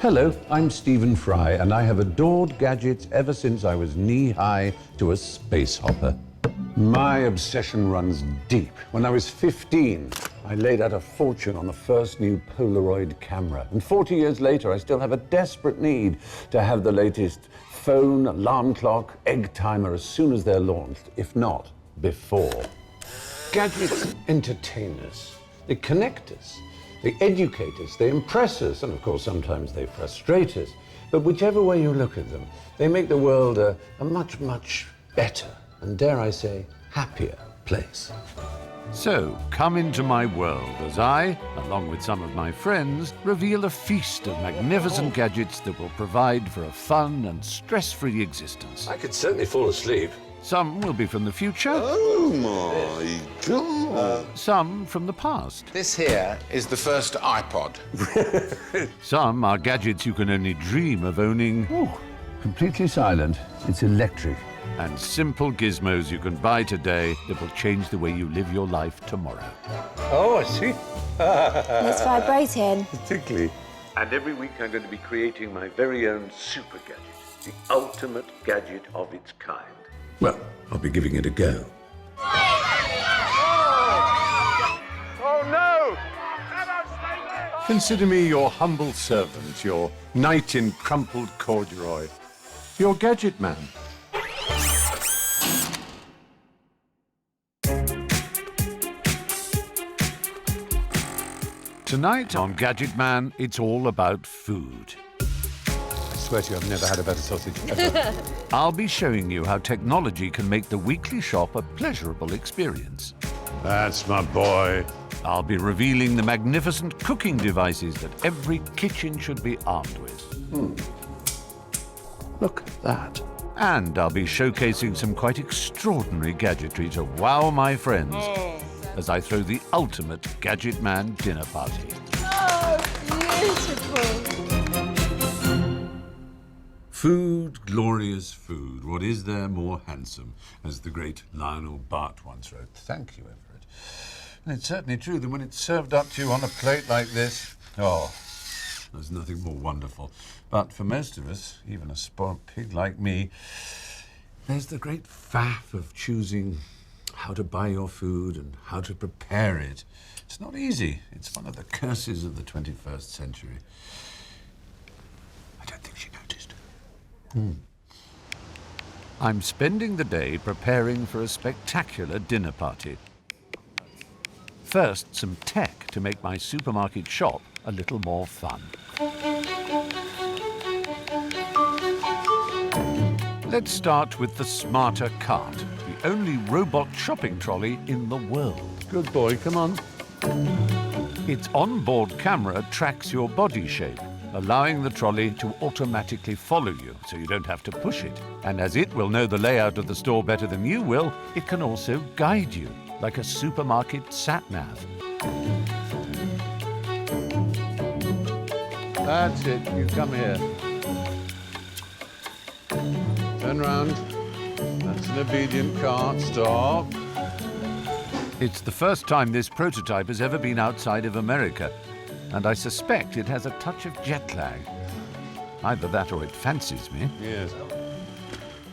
Hello, I'm Stephen Fry, and I have adored gadgets ever since I was knee-high to a space hopper. My obsession runs deep. When I was 15, I laid out a fortune on the first new Polaroid camera. And 40 years later, I still have a desperate need to have the latest phone, alarm clock, egg timer as soon as they're launched, if not before. Gadgets entertain us. They connect us. They educate us. They impress us. And of course, sometimes they frustrate us. But whichever way you look at them, they make the world a much, much better, and dare I say, happier place. So, come into my world as I, along with some of my friends, reveal a feast of magnificent gadgets that will provide for a fun and stress-free existence. I could certainly fall asleep. Some will be from the future. Oh my God. Some from the past. This here is the first iPod. Some are gadgets you can only dream of owning. Oh, completely silent. It's electric. And simple gizmos you can buy today that will change the way you live your life tomorrow. Oh, I see. It's vibrating. Particularly. And every week I'm going to be creating my very own super gadget, the ultimate gadget of its kind. Well, I'll be giving it a go. Oh, no! Consider me your humble servant, your knight in crumpled corduroy, your Gadget Man. Tonight on Gadget Man, it's all about food. I swear to you, I've never had a better sausage ever. I'll be showing you how technology can make the weekly shop a pleasurable experience. That's my boy. I'll be revealing the magnificent cooking devices that every kitchen should be armed with. Look at that. And I'll be showcasing some quite extraordinary gadgetry to wow my friends as I throw the ultimate Gadget Man dinner party. Oh, beautiful. Food, glorious food. What is there more handsome, as the great Lionel Bart once wrote. Thank you, Everett. And it's certainly true that when it's served up to you on a plate like this, oh, there's nothing more wonderful. But for most of us, even a spoiled pig like me, there's the great faff of choosing how to buy your food and how to prepare it. It's not easy. It's one of the curses of the 21st century. I don't think she noticed. I'm spending the day preparing for a spectacular dinner party. First, some tech to make my supermarket shop a little more fun. Let's start with the Smarter Cart, the only robot shopping trolley in the world. Good boy, come on. Its onboard camera tracks your body shape, allowing the trolley to automatically follow you so you don't have to push it. And as it will know the layout of the store better than you will, it can also guide you, like a supermarket sat-nav. That's it. You come here. Turn round. That's an obedient cart. Stop. It's the first time this prototype has ever been outside of America, and I suspect it has a touch of jet lag. Either that or it fancies me. Yes.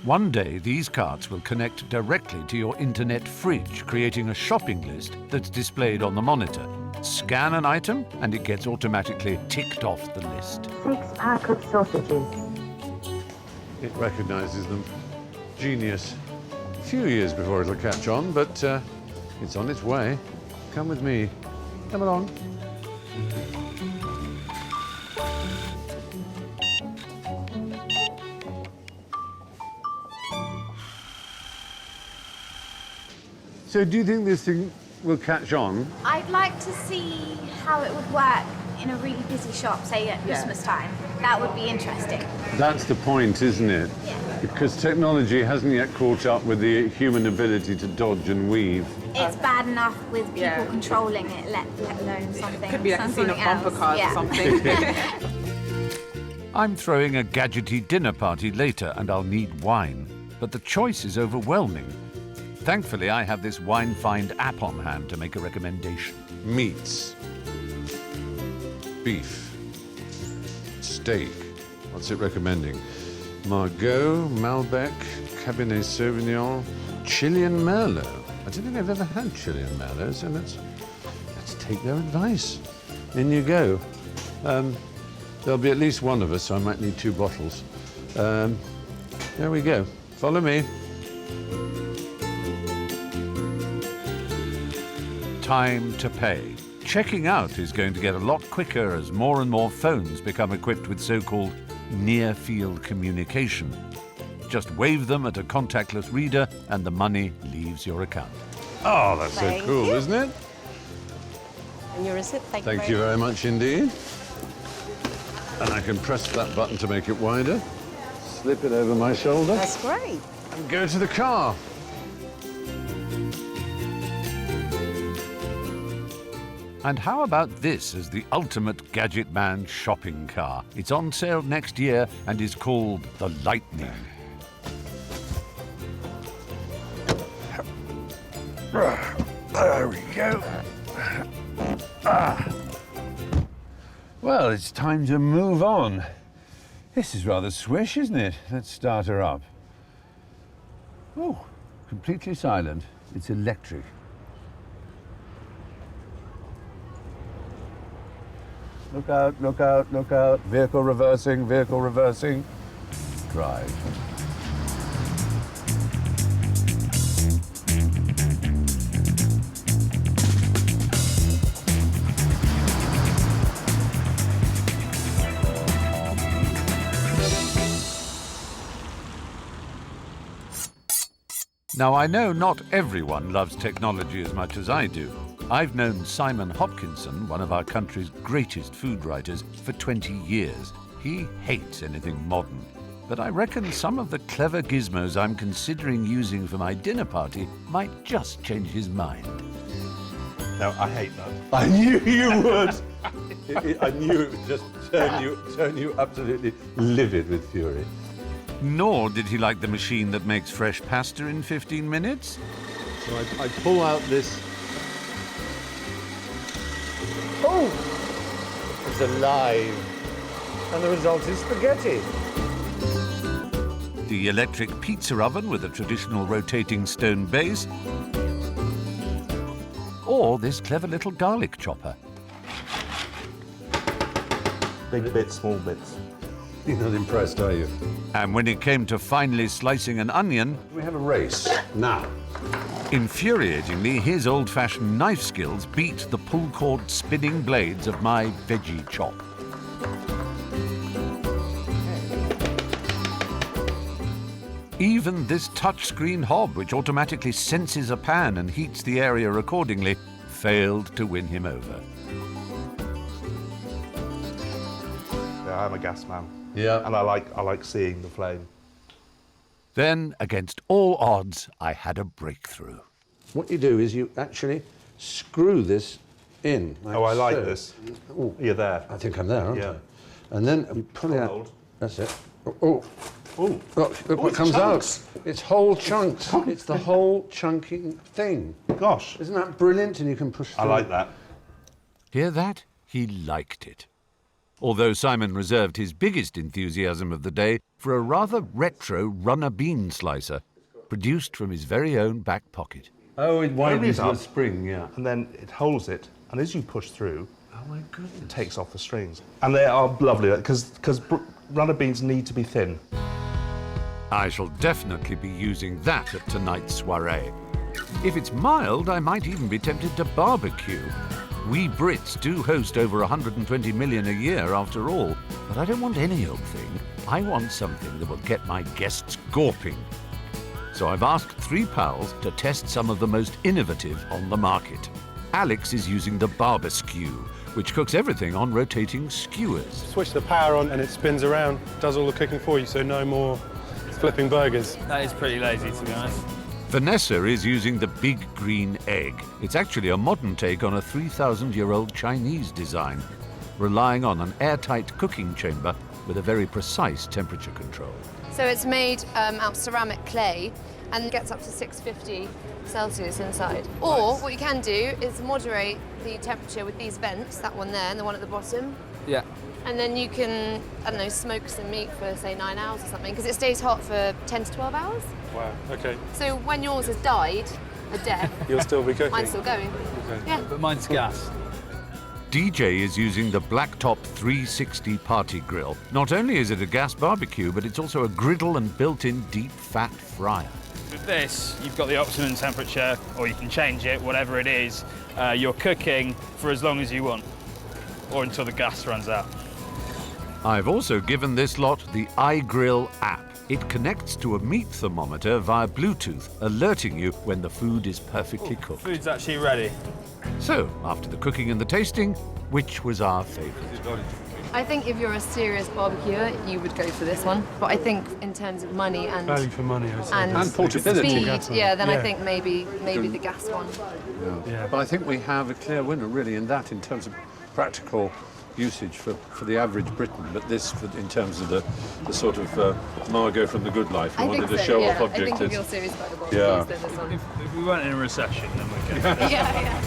One day, these carts will connect directly to your internet fridge, creating a shopping list that's displayed on the monitor. Scan an item, and it gets automatically ticked off the list. 6-pack of sausages. It recognizes them. Genius. A few years before it'll catch on, but it's on its way. Come with me. Come along. So do you think this thing will catch on? I'd like to see how it would work in a really busy shop, say at Christmas time. That would be interesting. That's the point, isn't it? Yeah. Because technology hasn't yet caught up with the human ability to dodge and weave. It's bad enough with people controlling it, let alone something. Could be like a scene of bumper cars or something. I'm throwing a gadgety dinner party later, and I'll need wine. But the choice is overwhelming. Thankfully, I have this Wine Find app on hand to make a recommendation. Meats. Beef. steak. What's it recommending? Margot, Malbec, Cabernet Sauvignon, Chilean Merlot. I don't think I've ever had Chilean Merlot, so let's take their advice. In you go. There'll be at least one of us, so I might need 2 bottles. There we go. Follow me. Time to pay. Checking out is going to get a lot quicker as more and more phones become equipped with so-called near-field communication. Just wave them at a contactless reader and the money leaves your account. Oh, that's so cool, isn't it? And your receipt, Thank you very much indeed. And I can press that button to make it wider, slip it over my shoulder. That's great. And go to the car. And how about this as the ultimate Gadget Man shopping car? It's on sale next year and is called the Lightning. There we go. Well, it's time to move on. This is rather swish, isn't it? Let's start her up. Oh, completely silent. It's electric. Look out, look out, look out. Vehicle reversing, vehicle reversing. Drive. Now, I know not everyone loves technology as much as I do. I've known Simon Hopkinson, one of our country's greatest food writers, for 20 years. He hates anything modern. But I reckon some of the clever gizmos I'm considering using for my dinner party might just change his mind. No, I hate that. I knew you would. I knew it would just turn you absolutely livid with fury. Nor did he like the machine that makes fresh pasta in 15 minutes. So I pull out this. Oh! It's alive. And the result is spaghetti. The electric pizza oven with a traditional rotating stone base. Or this clever little garlic chopper. Big bits, small bits. You're not impressed, are you? And when it came to finally slicing an onion, We have a race. Now. infuriatingly, his old-fashioned knife skills beat the pull-cord spinning blades of my veggie chop. Even this touchscreen hob, which automatically senses a pan and heats the area accordingly, failed to win him over. Yeah, I'm a gas man. Yeah. And I like seeing the flame. Then, against all odds, I had a breakthrough. What you do is you actually screw this in. Oh, I like so. this. Oh, You're there. I think I'm there, aren't Yeah. I? And then you pull it out. Hold. That's it. Oh, Ooh. look what it's comes chunks. out. It's whole chunks. It's the whole chunking thing. Gosh. Isn't that brilliant? And you can push through. I like that. Hear that? He liked it. Although Simon reserved his biggest enthusiasm of the day for a rather retro runner bean slicer, produced from his very own back pocket. Oh, it widens it up. the spring, yeah. And then it holds it, and as you push through, Oh, my goodness. it takes off the strings. And they are lovely, because runner beans need to be thin. I shall definitely be using that at tonight's soiree. If it's mild, I might even be tempted to barbecue. We Brits do host over 120 million a year after all, but I don't want any old thing. I want something that will get my guests gawping. So I've asked 3 pals to test some of the most innovative on the market. Alex is using the Barbaskew, which cooks everything on rotating skewers. Switch the power on and it spins around, does all the cooking for you, so no more flipping burgers. That is pretty lazy, to be honest. Vanessa is using the Big Green Egg. It's actually a modern take on a 3,000-year-old Chinese design, relying on an airtight cooking chamber with a very precise temperature control. So it's made out of ceramic clay, and gets up to 650 Celsius inside. Or what you can do is moderate the temperature with these vents, that one there and the one at the bottom. Yeah. And then you can, I don't know, smoke some meat for, say, 9 hours or something, because it stays hot for 10 to 12 hours. Wow, okay. So when yours has died a death, You'll still be cooking? mine's still going. Okay. Yeah. But mine's gas. DJ is using the Blacktop 360 party grill. Not only is it a gas barbecue, but it's also a griddle and built-in deep fat fryer. With this, you've got the optimum temperature, or you can change it, whatever it is. You're cooking for as long as you want, or until the gas runs out. I've also given this lot the iGrill app. It connects to a meat thermometer via Bluetooth, alerting you when the food is perfectly cooked. Food's actually ready. So, after the cooking and the tasting, which was our favourite? I think if you're a serious barbecuer, you would go for this one. But I think in terms of money and Value for money, I say. and portability. speed, yeah, then I think maybe the gas one. Yeah. But I think we have a clear winner, really, in that, in terms of practical usage for the average Briton, but this in terms of the sort of Margot from The Good Life who wanted to show off objects. I think if you're serious about the barbecue, Yeah. then this one. If we weren't in a recession, then we'd go. Yeah.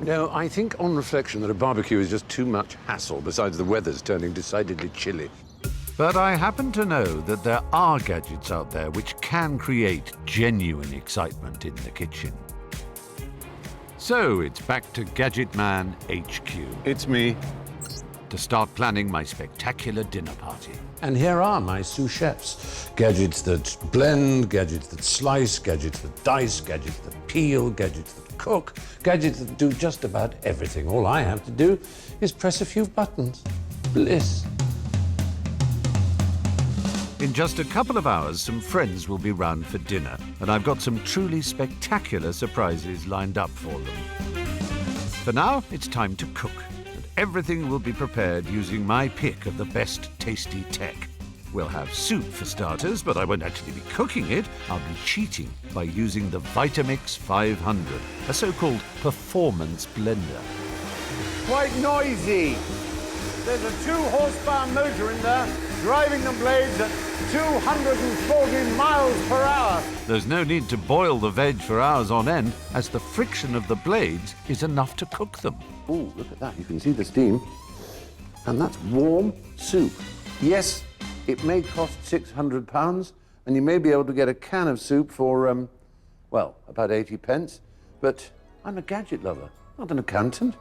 No, I think on reflection that a barbecue is just too much hassle, besides the weather's turning decidedly chilly. But I happen to know that there are gadgets out there which can create genuine excitement in the kitchen. So it's back to Gadget Man HQ It's me. to start planning my spectacular dinner party. And here are my sous chefs. Gadgets that blend, gadgets that slice, gadgets that dice, gadgets that peel, gadgets that cook, gadgets that do just about everything. All I have to do is press a few buttons. Bliss. In just a couple of hours, some friends will be round for dinner, and I've got some truly spectacular surprises lined up for them. For now, it's time to cook, and everything will be prepared using my pick of the best tasty tech. We'll have soup for starters, but I won't actually be cooking it. I'll be cheating by using the Vitamix 500, a so-called performance blender. Quite noisy. There's a 2-horsepower motor in there, driving the blades at 240 miles per hour. There's no need to boil the veg for hours on end, as the friction of the blades is enough to cook them. Oh, look at that. You can see the steam. And that's warm soup. Yes, it may cost £600, and you may be able to get a can of soup for, well, about 80 pence. But I'm a gadget lover, not an accountant.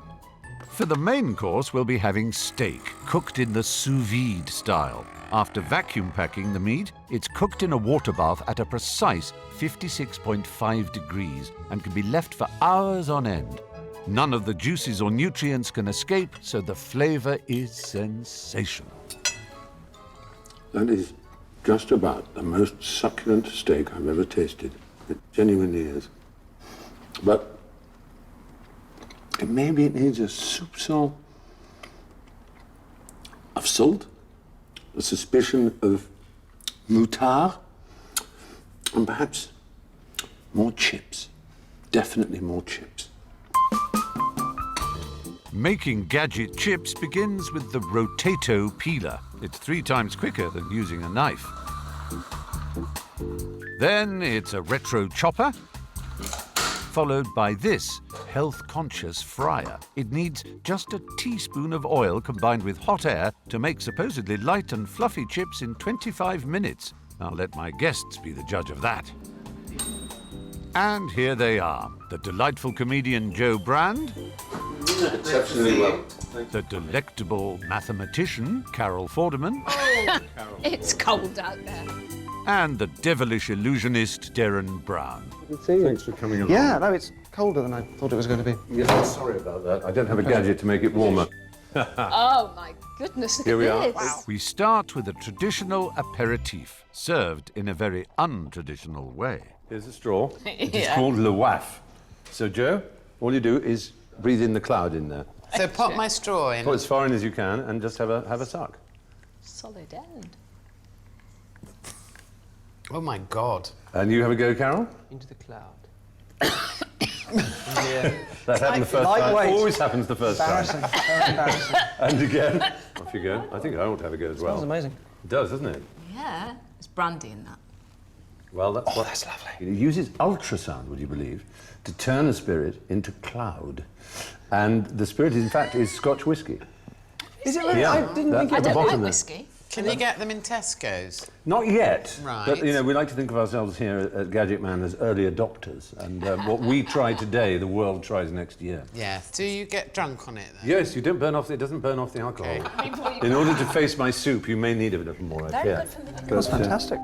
For the main course, we'll be having steak, cooked in the sous vide style. After vacuum packing the meat, it's cooked in a water bath at a precise 56.5 degrees and can be left for hours on end. None of the juices or nutrients can escape, so the flavour is sensational. That is just about the most succulent steak I've ever tasted. It genuinely is. But maybe it needs a soupçon of salt, a suspicion of moutarde, and perhaps more chips. Definitely more chips. Making gadget chips begins with the Rotato peeler. It's 3 times quicker than using a knife. Then it's a retro chopper, followed by this health-conscious fryer. It needs just a teaspoon of oil combined with hot air to make supposedly light and fluffy chips in 25 minutes. I'll let my guests be the judge of that. And here they are, the delightful comedian Joe Brand, Exceptionally well. the delectable mathematician Carol Vorderman, It's cold out there. and the devilish illusionist Darren Brown. Thanks for coming along. Yeah, no, it's colder than I thought it was going to be. Yeah, sorry about that. I don't have a gadget to make it warmer. Oh my goodness, look Here we at are. this. We start with a traditional aperitif, served in a very untraditional way. Here's a straw. It is called le waf. So, Joe, all you do is breathe in the cloud in there. So pop my straw in. Put as far in as you can and just have a suck. Solid end. Oh my God. And you have a go, Carol? Into the cloud. That happened the first lightweight. time. Always happens the first time. Embarrassing. Very embarrassing. And again. Off you go. I think I ought to have a go as well. Smells amazing. It does, doesn't it? Yeah. It's brandy in that. Well, that's that's lovely. It uses ultrasound, would you believe, to turn a spirit into cloud. And the spirit, in fact, is Scotch whisky. Is it really? Yeah, I didn't think I it don't bottom like there. whiskey. Can you get them in Tesco's? Not yet. Right. But, you know, we like to think of ourselves here at Gadget Man as early adopters. And what we try today, the world tries next year. Yeah. Do you get drunk on it, then? Yes, you don't burn off, it doesn't burn off the alcohol. In order to face my soup, you may need a little more. Very good for me. Fantastic.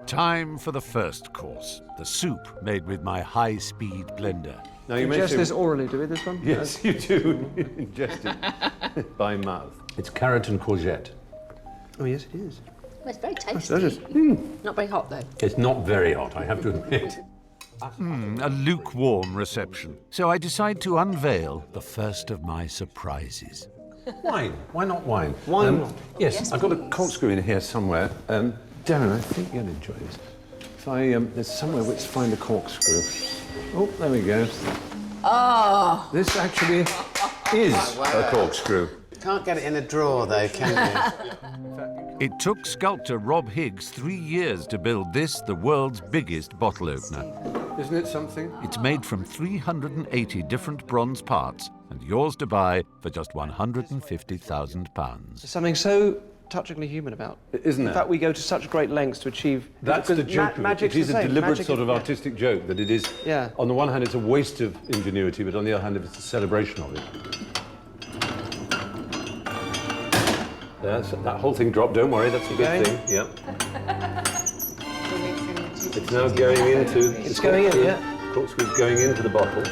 Time for the first course, the soup made with my high-speed blender. Now you may ingest say, this orally, do we, this one? yes, you do. Ingest it by mouth. It's carrot and courgette. Oh, yes, it is. Well, it's very tasty. delicious. Not very hot, though. It's not very hot, I have to admit. A lukewarm reception. So I decide to unveil the first of my surprises. Wine. Why not wine? Wine. Yes, I've got a corkscrew in here somewhere. Darren, I think you'll enjoy this. If I, there's somewhere which find a corkscrew. Oh, there we go. Oh! This actually is a corkscrew. Can't get it in a drawer, though, can you? It took sculptor Rob Higgs 3 years to build this, the world's biggest bottle opener. Isn't it something? It's made from 380 different bronze parts and yours to buy for just £150,000. There's something so touchingly human about. Isn't In there? fact, we go to such great lengths to achieve... That's the joke of it. Magic's It is the a same. deliberate Magic sort of is- artistic joke that it is, Yeah. on the one hand, it's a waste of ingenuity, but on the other hand, it's a celebration of it. That whole thing dropped, don't worry, that's a good thing. Yep. It's now going into... It's going in, yeah. Corkscrew's going into the bottle.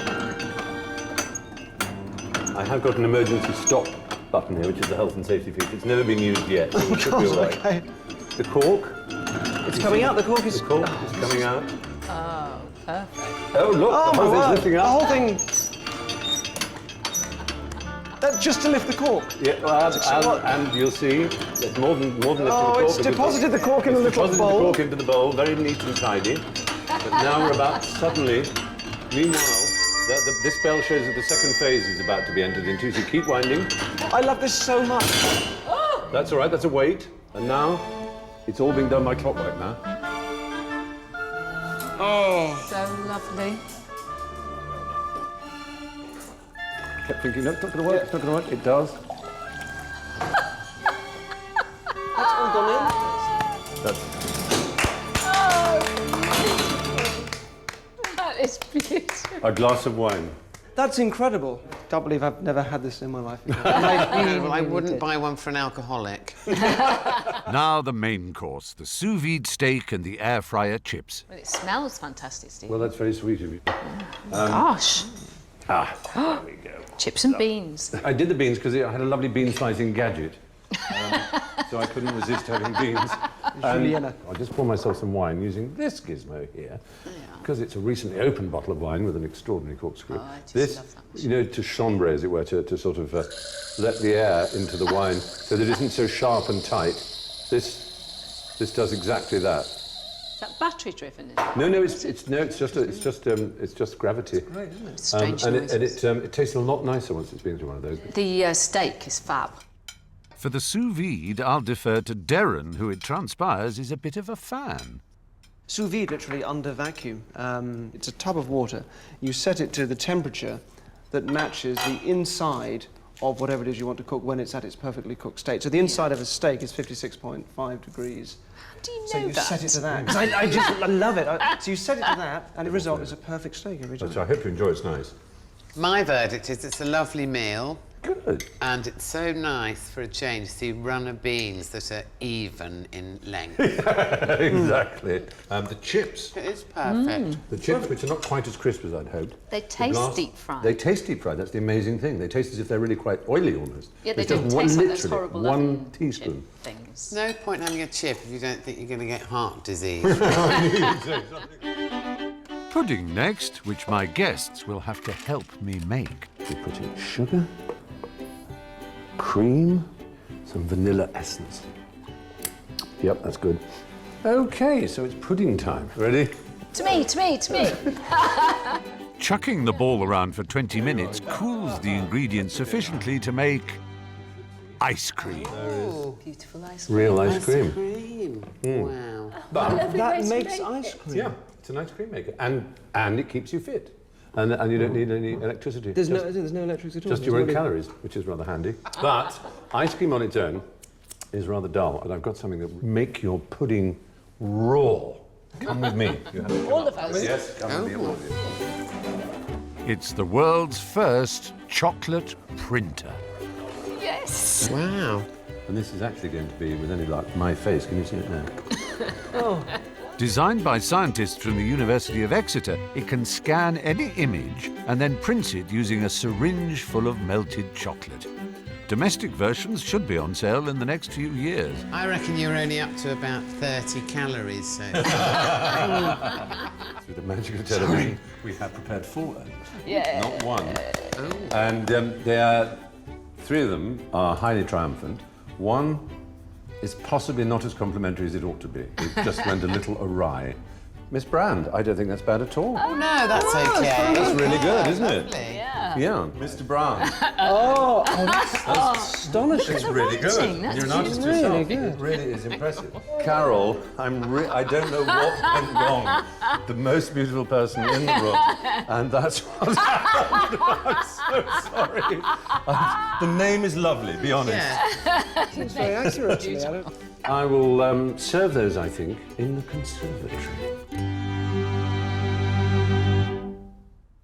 I have got an emergency stop button here, which is the health and safety feature. It's never been used yet, so it should be all right. Okay. The cork. It's coming out, the cork is... The cork is coming out. Oh, perfect. Oh, look, Oh, the my whole thing's word. lifting The up. whole thing... That's just to lift the cork. Yeah, well, and you'll see there's more than lifting the cork. Oh, it's deposited the cork in a little Deposited bowl. the cork into the bowl, very neat and tidy. But now we're about suddenly, meanwhile, this bell shows that the second phase is about to be entered into, so keep winding. I love this so much. That's all right, that's a weight. And now, it's all being done by clockwork now. Oh. So lovely. Kept thinking, no, it's not going to work, it's not going to work. It does. That's all gone in. That's, That is beautiful. a glass of wine. That's incredible. Can't believe I've never had this in my life. I wouldn't buy one for an alcoholic. Now the main course, the sous vide steak and the air fryer chips. Well, it smells fantastic, Steve. Well, that's very sweet of you. Gosh. There we go. Chips and beans. I did the beans because I had a lovely bean slicing gadget. So I couldn't resist having beans. Juliana. I'll just pour myself some wine using this gizmo here. Because it's a recently opened bottle of wine with an extraordinary corkscrew. Oh, I just this, love that. you know, to chambre, as it were, to sort of let the air into the wine so that it isn't so sharp and tight. This does exactly that. Is that battery driven? Is it? No, it's just gravity. It's great, isn't it? Strange and noises. it tastes a lot nicer once it's been through one of those. The steak is fab. For the sous vide, I'll defer to Darren, who it transpires is a bit of a fan. Sous vide, literally under vacuum. It's a tub of water. You set it to the temperature that matches the inside of whatever it is you want to cook when it's at its perfectly cooked state. So the inside of a steak is 56.5 degrees. How do you know So you that? set it to that. 'Cause I love it. So you set it to that, and the result is a perfect steak every time. So I hope you enjoy it. It's nice. My verdict is it's a lovely meal. Good. And it's so nice for a change to see runner beans that are even in length. Exactly. The chips. It is perfect. The chips, which are not quite as crisp as I'd hoped. They The taste glass- deep fried. They taste deep fried. That's the amazing thing. They taste as if they're really quite oily almost. Yeah, they It's don't just taste like those literally horrible one oven teaspoon. chip things. No point having a chip if you don't think you're going to get heart disease. Pudding next, which my guests will have to help me make. We put in sugar, cream, some vanilla essence. Yep, that's good. Okay, so it's pudding time. Ready? To me, to me, to me. Chucking the ball around for 20 minutes cools the ingredients sufficiently to make ice cream. Oh, beautiful ice cream. Real ice cream. Wow. That makes ice cream. Yeah, it's an ice cream maker. And it keeps you fit. And you don't need any electricity. There's no electricity at all. Just your own calories, which is rather handy. But ice cream on its own is rather dull. And I've got something that will make your pudding raw. Come with me. All of us. Yes, come with me, all of you. It's the world's first chocolate printer. Yes. Wow. And this is actually going to be, with any luck, my face. Can you see it now? Oh. Designed by scientists from the University of Exeter, it can scan any image and then print it using a syringe full of melted chocolate. Domestic versions should be on sale in the next few years. I reckon you're only up to about 30 calories, so... Through the magic of television, we have prepared 4, not 1. Oh. And three of them are highly triumphant. One is possibly not as complimentary as it ought to be. It just went a little awry. Miss Brand, I don't think that's bad at all. Oh, no, that's okay. That's really good, isn't it? Lovely. Yeah, Mr. Brown. That's astonishing. It's really good. You're an artist yourself. It really is impressive. Carol, I don't know what went wrong. The most beautiful person in the room, and that's what happened. I'm so sorry. The name is lovely, be honest. Yeah. Seems very accurate to me, Adam. I will serve those, I think, in the conservatory.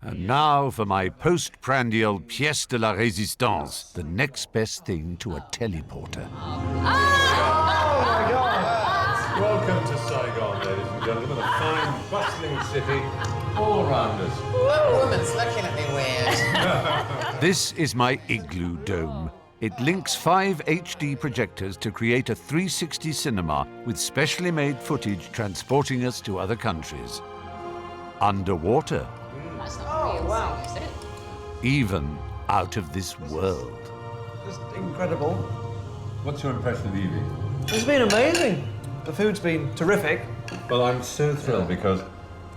And now for my postprandial pièce de la résistance, the next best thing to a teleporter. Oh my God! Welcome to Saigon, ladies and gentlemen, a fine, bustling city all around us. That woman's looking at me weird. This is my Igloo Dome. It links 5 HD projectors to create a 360 cinema with specially made footage transporting us to other countries. Underwater. That's not real, wow. Is it? Even out of this world. Just incredible. What's your impression of Evie? It's been amazing. The food's been terrific. Well, I'm so thrilled because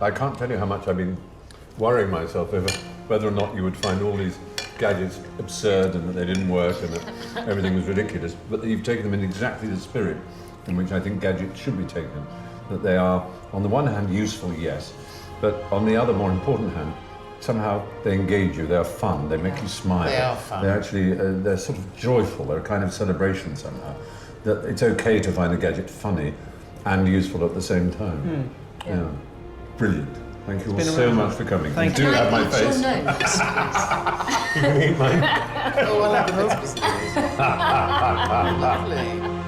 I can't tell you how much I've been worrying myself over whether or not you would find all these gadgets absurd and that they didn't work and that everything was ridiculous, but that you've taken them in exactly the spirit in which I think gadgets should be taken. That they are, on the one hand, useful, yes, but on the other, more important hand, somehow they engage you, they're fun, they make you smile. They are fun. They're actually, they're sort of joyful, they're a kind of celebration somehow. That it's okay to find a gadget funny and useful at the same time. Yeah. Brilliant. Thank you all so much for coming. Thank you. you. Do have my face. You can eat mine. Oh, well, that was lovely.